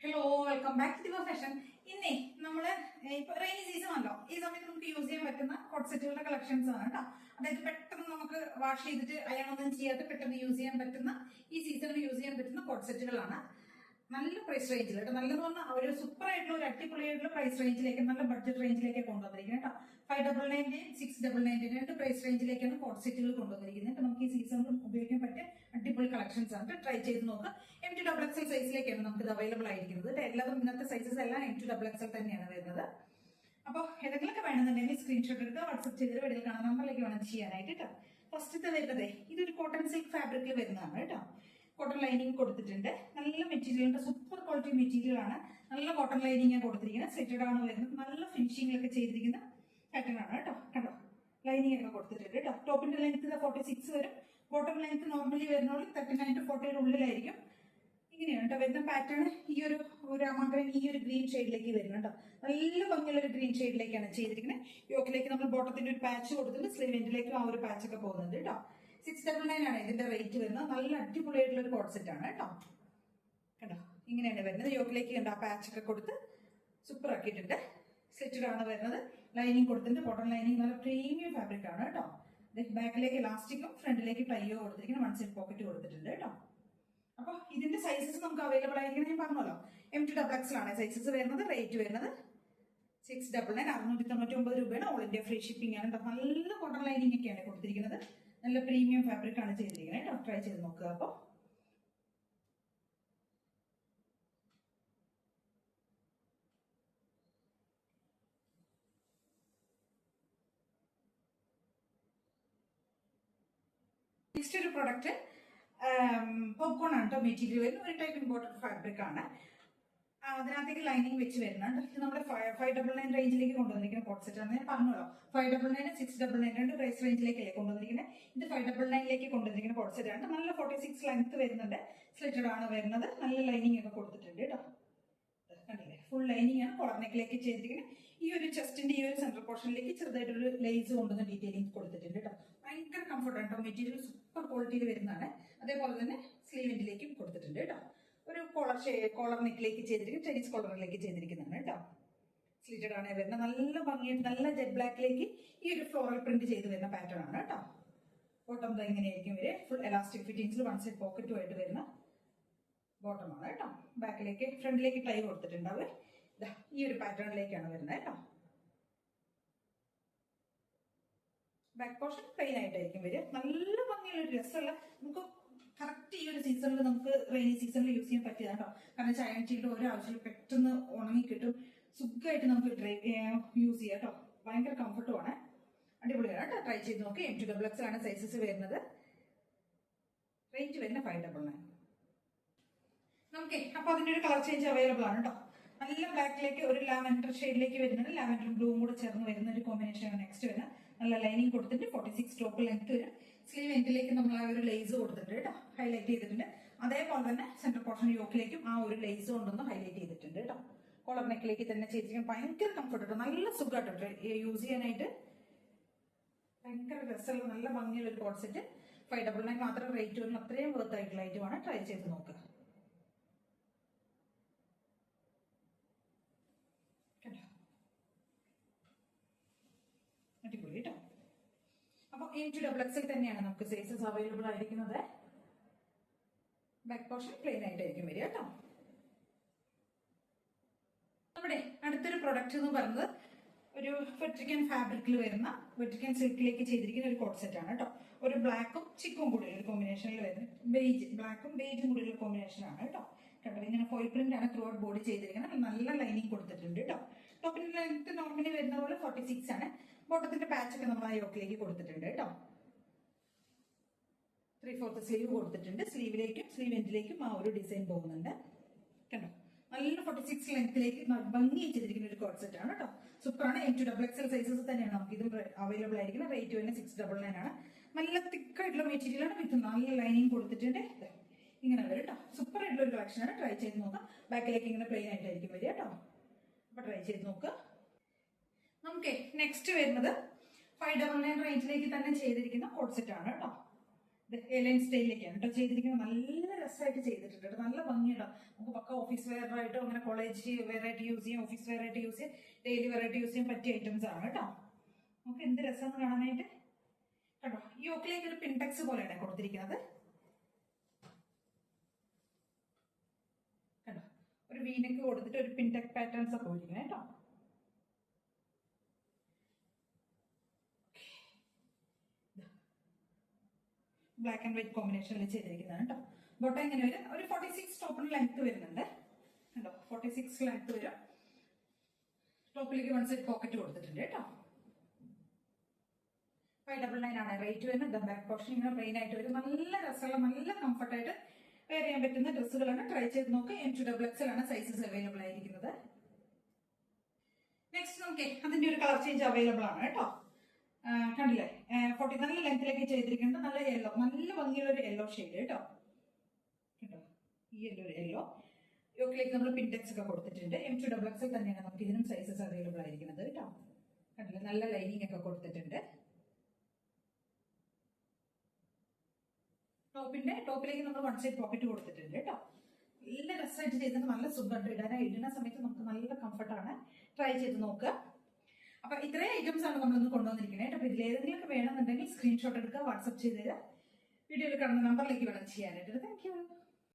Hello, welcome back to ദിവർ fashion. ഇന്നേ നമ്മള് ഇപ്പൊ റെയിനി സീസൺ ആണല്ലോ, ഈ സമയത്ത് നമുക്ക് യൂസ് ചെയ്യാൻ പറ്റുന്ന കോട്ട് സെറ്റുകളുടെ കളക്ഷൻസ് ആണ് കേട്ടോ. അതായത് പെട്ടെന്ന് നമുക്ക് വാഷ് ചെയ്തിട്ട് അയാളൊന്നും ചെയ്യാതെ പെട്ടെന്ന് യൂസ് ചെയ്യാൻ പറ്റുന്ന, ഈ സീസണിൽ യൂസ് ചെയ്യാൻ പറ്റുന്ന കോട്ട് സെറ്റുകളാണ്. നല്ല പ്രൈസ് റേഞ്ചിൽ കേട്ടോ, നല്ലതെന്ന് പറഞ്ഞാൽ അവർ സൂപ്പർ ആയിട്ടുള്ള ഒരു അടിപൊളിയായിട്ടുള്ള പ്രൈസ് റേഞ്ചിലേക്ക്, നല്ല ബഡ്ജറ്റ് റേഞ്ചിലേക്ക് കൊണ്ടുവന്നിരിക്കുന്നത് കേട്ടോ. 599 699 രണ്ട് പ്രൈസ് റേഞ്ചിലേക്കാണ് കോട്ട് സെറ്റുകൾ കൊണ്ടുവന്നിരിക്കുന്നത്. നമുക്ക് ഈ സീസണിൽ ഉപയോഗിക്കാൻ പറ്റിയ അടിപൊളി കളക്ഷൻസ് ആണ്. ട്രൈ ചെയ്ത് നോക്കുക. M2XXL സൈസിലേക്കാണ് നമുക്ക് ഇത് അവൈലബിൾ ആയിരിക്കുന്നത്. എല്ലാതും ഇന്നത്തെ സൈസസ് എല്ലാം M2XXL തന്നെയാണ് വരുന്നത്. അപ്പോൾ ഏതെങ്കിലുമൊക്കെ വേണമെന്നുണ്ടെങ്കിൽ സ്ക്രീൻഷോട്ട് എടുക്കുക, വാട്സ്ആപ്പ് ചെയ്തിട്ട് വീഡിയോ കാണാൻ നമ്പറിലേക്ക് വേണം ചെയ്യാനായിട്ട് കേട്ടോ. ഫസ്റ്റത്തെ വരുന്നത് ഇതൊരു കോട്ടൺ സിൽക്ക് ഫാബ്രിക്കിൽ വരുന്നതാണ് കേട്ടോ. കോട്ടൺ ലൈനിങ് കൊടുത്തിട്ടുണ്ട്. നല്ല മെറ്റീരിയലിന്റെ സൂപ്പർ ക്വാളിറ്റി മെറ്റീരിയൽ ആണ്. നല്ല കോട്ടൺ ലൈനിങ് കൊടുത്തിരിക്കുന്നത്. സെറ്റഡ് ആണ് വരുന്നത്. നല്ല ഫിനിഷിംഗിലൊക്കെ ചെയ്തിരിക്കുന്ന പാറ്റേൺ ആണ് കേട്ടോ. കണ്ടോ, ലൈനിങ് ഒക്കെ കൊടുത്തിട്ടുണ്ട് കേട്ടോ. ടോപ്പിന്റെ ലെങ്ത് 46 വരും. ബോട്ടം ലെങ്ത് നോർമലി വരുന്നോളൂ 39 to 40 ഉള്ളിലായിരിക്കും. ഇങ്ങനെയാണ് കേട്ടോ വരുന്ന പാറ്റേൺ. ഈ ഒരു രാമാഗ്രൻ ഈ ഒരു ഗ്രീൻ ഷെയ്ഡിലേക്ക് വരും കേട്ടോ. നല്ല ഭംഗിയുള്ള ഒരു ഗ്രീൻ ഷെയ്ഡിലേക്കാണ് ചെയ്തിരിക്കുന്നത്. യോക്കിലേക്ക് നമ്മൾ ബോട്ടത്തിന്റെ ഒരു പാച്ച് കൊടുത്തിട്ട് സ്ലീവ് എൻഡിലേക്കും ആ ഒരു പാച്ച് ഒക്കെ പോകുന്നുണ്ട് കേട്ടോ. 699 ആണ് ഇതിന്റെ റേറ്റ് വരുന്നത്. നല്ല അടിപൊളിയായിട്ടുള്ള ഒരു കോട്ട് സെറ്റ് ആണ് കേട്ടോ. കണ്ടോ, ഇങ്ങനെയാണ് വരുന്നത്. യോക്കിലേക്ക് കണ്ട ആ പാച്ച് ഒക്കെ കൊടുത്ത് സൂപ്പർ ആക്കിയിട്ടുണ്ട്. സെറ്റഡ് ആണ് വരുന്നത്. ലൈനിങ് കൊടുത്തിട്ടുണ്ട്. കോട്ടൺ ലൈനിങ് നല്ല പ്രീമിയം ഫാബ്രിക് ആണ് കേട്ടോ. ബാക്കിലേക്ക് ഇലാസ്റ്റിക്കും ഫ്രണ്ടിലേക്ക് പ്ലൈയോ കൊടുത്തിരിക്കുന്ന 1 സൈഡ് പോക്കറ്റ് കൊടുത്തിട്ടുണ്ട് കേട്ടോ. അപ്പൊ ഇതിന്റെ സൈസസ് നമുക്ക് അവൈലബിൾ ആയിരിക്കും. ഞാൻ പറഞ്ഞല്ലോ, M2XXL ആണ് സൈസസ് വരുന്നത്. റേറ്റ് വരുന്നത് 699 699 രൂപയാണ്. ഓൾ ഇന്ത്യ ഫ്രീ ഷിപ്പിംഗ് ആണ് കേട്ടോ. നല്ല കോട്ടൺ ലൈനിങ് ഒക്കെയാണ് കൊടുത്തിരിക്കുന്നത്. നല്ല പ്രീമിയം ഫാബ്രിക് ആണ് ചെയ്തിരിക്കുന്നത് കേട്ടോ. ട്രൈ ചെയ്ത് നോക്കുക. അപ്പൊ നെക്സ്റ്റ് ഒരു പ്രൊഡക്റ്റ് പോപ്കോൺ ആണ് കേട്ടോ. മെറ്റീരിയൽ വരുന്ന ഒരു ടൈപ്പ് ഇമ്പോർട്ടഡ് ഫാബ്രിക് ആണ്. അതിനകത്തേക്ക് ലൈനിങ് വെച്ച് വരുന്നുണ്ട്. ഇത് നമ്മുടെ 599 റേഞ്ചിലേക്ക് കൊണ്ടുവന്നിരിക്കുന്ന കോട്ട് സെറ്റ് ആണ്. ഞാൻ പറഞ്ഞല്ലോ, 599 699 രണ്ട് പ്രൈസ് റേഞ്ചിലേക്കല്ലേ കൊണ്ടുവന്നിരിക്കുന്നത്. ഇത് 599ലേക്ക് കൊണ്ടുവന്നിരിക്കുന്ന കോട്ട് സെറ്റ് ആണ്. നല്ല 46 ലെങ്ത് വരുന്നുണ്ട്. സ്ലിറ്റഡ് ആണ് വരുന്നത്. നല്ല ലൈനിങ് ഒക്കെ കൊടുത്തിട്ടുണ്ട് കേട്ടോ. കണ്ടില്ലേ, ഫുൾ ലൈനിങ് ആണ്. കോളർ നെക്കിലേക്ക് ചെയ്തിരിക്കുന്നത്. ഈ ഒരു ചെസ്റ്റിന്റെ ഈ ഒരു സെൻട്രൽ പോർഷനിലേക്ക് ചെറുതായിട്ടൊരു ലേസ് കൊണ്ടുവന്ന് ഡീറ്റെയിലിംഗ് കൊടുത്തിട്ടുണ്ട് കേട്ടോ. ഭയങ്കര കംഫർട്ടാണ് കേട്ടോ. മെറ്റീരിയൽ സൂപ്പർ ക്വാളിറ്റിയിൽ വരുന്നതാണ്. അതേപോലെ തന്നെ സ്ലീവിന്റിലേക്കും കൊടുത്തിട്ടുണ്ട് കേട്ടോ. ഒരു കോളർ നെക്കിലേക്ക് ചെയ്തിരിക്കും, ചൈനീസ് കോളറിലേക്ക് ചെയ്തിരിക്കുന്നതാണ് കേട്ടോ. സ്ലിറ്റഡ് ആണ് വരുന്നത്. നല്ല ഭംഗിയായിട്ട് നല്ല ജെറ്റ് ബ്ലാക്കിലേക്ക് ഈ ഒരു ഫ്ലോറൽ പ്രിന്റ് ചെയ്ത് വരുന്ന പാറ്റേൺ ആണ് കേട്ടോ. ബോട്ടം ഇങ്ങനെയായിരിക്കും വരെ. ഫുൾ എലാസ്റ്റിക് ഫിറ്റിംഗ്സിൽ 1 സൈഡ് പോക്കറ്റുമായിട്ട് വരുന്ന ബോട്ടം ആണ് കേട്ടോ. ബാക്കിലേക്ക് ഫ്രണ്ടിലേക്ക് ടൈ കൊടുത്തിട്ടുണ്ടാവും. ഈ ഒരു പാറ്റേണിലേക്കാണ് വരുന്നത് കേട്ടോ. ബാക്ക് പോർഷൻ പ്ലെയിൻ ആയിട്ടായിരിക്കും വരിക. നല്ല ഭംഗിയുള്ള ഒരു രസമുള്ള, നമുക്ക് കറക്റ്റ് ഈ ഒരു സീസണിൽ നമുക്ക് റെയിനി സീസണിൽ യൂസ് ചെയ്യാൻ പറ്റിയതാണ് കേട്ടോ. കാരണം ചായ ചെയ്തിട്ട് ഓരോ ആവശ്യമില്ല, പെട്ടെന്ന് ഉണങ്ങി കിട്ടും. സുഖമായിട്ട് നമുക്ക് യൂസ് ചെയ്യാം കേട്ടോ. ഭയങ്കര കംഫർട്ടുമാണ്. അടിപൊളിയാണ് കേട്ടോ. ട്രൈ ചെയ്ത് നോക്കി. M2XXL ആണ് സൈസസ് വരുന്നത്. റേറ്റ് വരുന്നത് 599. നമുക്ക് അപ്പൊ അതിന്റെ ഒരു കളർ ചേഞ്ച് അവൈലബിൾ ആണ് കേട്ടോ. നല്ല ബ്ലാക്കിലേക്ക് ഒരു ലാവൻഡർ ഷെയ്ഡിലേക്ക് വരുന്നുണ്ട്. ലാവൻഡർ ബ്ലൂവും കൂടെ ചേർന്ന് വരുന്ന ഒരു കോമ്പിനേഷൻ ആണ് നെക്സ്റ്റ് വരുന്നത്. നല്ല ലൈനിങ് കൊടുത്തിട്ട് 46 ടോപ്പ് ലെങ്ത് വരും. സ്ലീവ് എൻഡിലേക്ക് നമ്മൾ ആ ഒരു ലേസ് കൊടുത്തിട്ടുണ്ട് കേട്ടോ. ഹൈലൈറ്റ് ചെയ്തിട്ടുണ്ട്. അതേപോലെ തന്നെ സെന്റർ പോർഷൻ യോക്കിലേക്കും ആ ഒരു ലേസ് കൊണ്ടൊന്ന് ഹൈലൈറ്റ് ചെയ്തിട്ടുണ്ട് കേട്ടോ. കോളർ നെക്കിലേക്ക് തന്നെ ചെയ്തിരിക്കും. ഭയങ്കര കംഫർട്ട് കേട്ടോ. നല്ല സുഖമായിട്ടോ യൂസ് ചെയ്യാനായിട്ട്. ഭയങ്കര രസമുള്ള നല്ല ഭംഗിയുള്ള ഒരു കോട്ട് സെറ്റ്. 599 മാത്രം റേറ്റ് വരുന്ന അത്രയും വർത്ത് ആയിട്ടുള്ള ഐറ്റമാണ്. ട്രൈ ചെയ്ത് നോക്കുക. അടിപൊളി കേട്ടോ. അപ്പൊ M2XXL തന്നെയാണ് നമുക്ക് സൈസസ് അവൈലബിൾ ആയിരിക്കുന്നത്. ബാക്ക് പോർഷൻ പ്ലെയിൻ ആയിട്ടായിരിക്കും വരിക കേട്ടോ. നമ്മുടെ അടുത്തൊരു പ്രൊഡക്റ്റ് എന്ന് പറയുന്നത് ഒരു വെട്രിക്കൻ ഫാബ്രിക്കിൽ വരുന്ന, വെട്രിക്കൻ സിൽക്കിലേക്ക് ചെയ്തിരിക്കുന്ന ഒരു കോട്ട് സെറ്റ് ആണ് കേട്ടോ. ഒരു ബ്ലാക്കും ചിക്കും കൂടി ഒരു കോമ്പിനേഷനിൽ വരുന്ന ബേജ്, ബ്ലാക്കും ബേജും കൂടിയുള്ള കോമ്പിനേഷൻ ആണ് കേട്ടോ. കണ്ടോ, ഇങ്ങനെ ഫോയിൽ പ്രിന്റ് ആണ് ത്രൂ ഔട്ട് ബോഡി ചെയ്തിരിക്കുന്നത്. നല്ല ലൈനിങ് കൊടുത്തിട്ടുണ്ട് കേട്ടോ. ടോപ്പിന്റെ ലെങ്ത് നോർമലി വരുന്ന പോലെ 46 ആണ്. ബോട്ടത്തിന്റെ പാച്ച് ഒക്കെ നമ്മൾ ആ യോക്കിലേക്ക് കൊടുത്തിട്ടുണ്ട് കേട്ടോ. 3/4 സ്ലീവ് കൊടുത്തിട്ടുണ്ട്. സ്ലീവിലേക്കും സ്ലീവ് എൻഡിലേക്കും ആ ഒരു ഡിസൈൻ പോകുന്നുണ്ട്. കണ്ടോ, നല്ല 46 ലെങ്ത്തിലേക്ക് ഭംഗി ചെയ്തിരിക്കുന്ന ഒരു കോട്ട് സെറ്റ് ആണ് കേട്ടോ. സൂപ്പറാണ്. M2XXL സൈസസ് തന്നെയാണ് നമുക്ക് ഇതും അവൈലബിൾ ആയിരിക്കുന്നത്. റേറ്റ് വരുന്നത് 699 ആണ്. നല്ല തിക്കായിട്ടുള്ള മെറ്റീരിയൽ ആണ്. വിത്ത് നല്ല ലൈനിങ് കൊടുത്തിട്ടുണ്ട്. ഇങ്ങനെ വരും കേട്ടോ. സൂപ്പർ ആയിട്ടുള്ള ഒരു കളക്ഷൻ ആണ്. ട്രൈ ചെയ്ത് നോക്കാം. ബാക്കിലേക്ക് ഇങ്ങനെ പ്ലെയിൻ ആയിട്ടായിരിക്കും വരിക കേട്ടോ. അപ്പൊ ട്രൈ ചെയ്ത് നോക്കുക. നമുക്ക് നെക്സ്റ്റ് വരുന്നത് 599 റേഞ്ചിലേക്ക് തന്നെ ചെയ്തിരിക്കുന്ന കോട്ട് സെറ്റ് ആണ് കേട്ടോ. എലൈൻ സ്റ്റൈലിലേക്കാണ് കേട്ടോ ചെയ്തിരിക്കുന്നത്. നല്ല രസമായിട്ട് ചെയ്തിട്ടുണ്ട് കേട്ടോ. നല്ല ഭംഗിയുണ്ടോ. നമുക്ക് പക്ക ഓഫീസ് വെയർ ആയിട്ടോ അങ്ങനെ കോളേജ് വെയർ ആയിട്ട് യൂസ് ചെയ്യാം, ഓഫീസ് വെയർ ആയിട്ട് യൂസ് ചെയ്യാം, ഡെയിലി വെയർ ആയിട്ട് യൂസ് ചെയ്യാൻ പറ്റിയ ഐറ്റംസ് ആണ് കേട്ടോ. നമുക്ക് എന്ത് രസം കാണാനായിട്ട് കേട്ടോ. ഈ യോക്കിലേക്ക് ഒരു പിൻടെക്സ് പോലെയാണ് കൊടുത്തിരിക്കുന്നത് കേട്ടോ. ഒരു വീനക്ക് കൊടുത്തിട്ട് ഒരു പിൻടെക് പാറ്റേൺസ് ഒക്കെ കൊടുക്കുന്നത് കേട്ടോ. ബ്ലാക്ക് ആൻഡ് വൈറ്റ് കോമ്പിനേഷനിൽ ചെയ്തിരിക്കുന്നതാണ് കേട്ടോ. ബോട്ടം ഇങ്ങനെ വരും. ഒരു 46 ടോപ്പിന് ലെങ്ത് വരുന്നുണ്ട് കേട്ടോ. 46 ലെങ്ത് വരും. ടോപ്പിലേക്ക് 1 സൈഡ് പോക്കറ്റ് കൊടുത്തിട്ടുണ്ട് കേട്ടോ. 599 ആണ് റേറ്റ് വരുന്നത്. ബാക്ക് പോർഷൻ ഇങ്ങനെ പ്ലെയിൻ ആയിട്ട് വരും. നല്ല രസമുള്ള നല്ല കംഫർട്ടായിട്ട് വെയർ ചെയ്യാൻ പറ്റുന്ന ഡ്രസ്സുകളാണ്. ട്രൈ ചെയ്ത് നോക്ക്. M2XL ആണ് സൈസസ് അവൈലബിൾ ആയിരിക്കുന്നത്. നെക്സ്റ്റ് നമുക്ക് അതിന്റെ ഒരു കളർ ചേഞ്ച് അവൈലബിൾ ആണ് കേട്ടോ. കണ്ടില്ലേ 40 നല്ല ലെങ്ത്തിലേക്ക് ചെയ്തിരിക്കുന്നത്. നല്ല യെല്ലോ, നല്ല ഭംഗിയുള്ള ഒരു യെല്ലോ ഷെയ്ഡ് കേട്ടോ. കേട്ടോ ഈ ഒരു യെല്ലോ യോക്കിലേക്ക് നമ്മൾ പിൻടെക്സ് ഒക്കെ കൊടുത്തിട്ടുണ്ട്. M2XL തന്നെയാണ് നമുക്ക് ഇതിനും സൈസസ് അവൈലബിൾ ആയിരിക്കുന്നത് കേട്ടോ. കണ്ടില്ലേ നല്ല ലൈനിങ് ഒക്കെ കൊടുത്തിട്ടുണ്ട്. ടോപ്പിലേക്ക് നമ്മൾ 1 സൈഡ് പോക്കറ്റ് കൊടുത്തിട്ടുണ്ട് കേട്ടോ. നല്ല രസമായിട്ട് ചെയ്തിട്ട് നല്ല സുഖമായിട്ട് ഇടുന്ന സമയത്ത് നമുക്ക് നല്ല കംഫർട്ടാണ്. ട്രൈ ചെയ്ത് നോക്കുക. അപ്പൊ ഇത്രയും ഐറ്റംസ് ആണ് നമ്മളിന്ന് കൊണ്ടുവന്നിരിക്കുന്നത്. അപ്പൊ ഇതിലേതെങ്കിലും വേണമെന്നുണ്ടെങ്കിൽ സ്ക്രീൻഷോട്ട് എടുക്കുക, വാട്സ്ആപ്പ് ചെയ്ത് തരാം. വീഡിയോയിൽ കാണുന്ന നമ്പറിലേക്ക് വേണം ചെയ്യാനായിട്ട്. Thank you.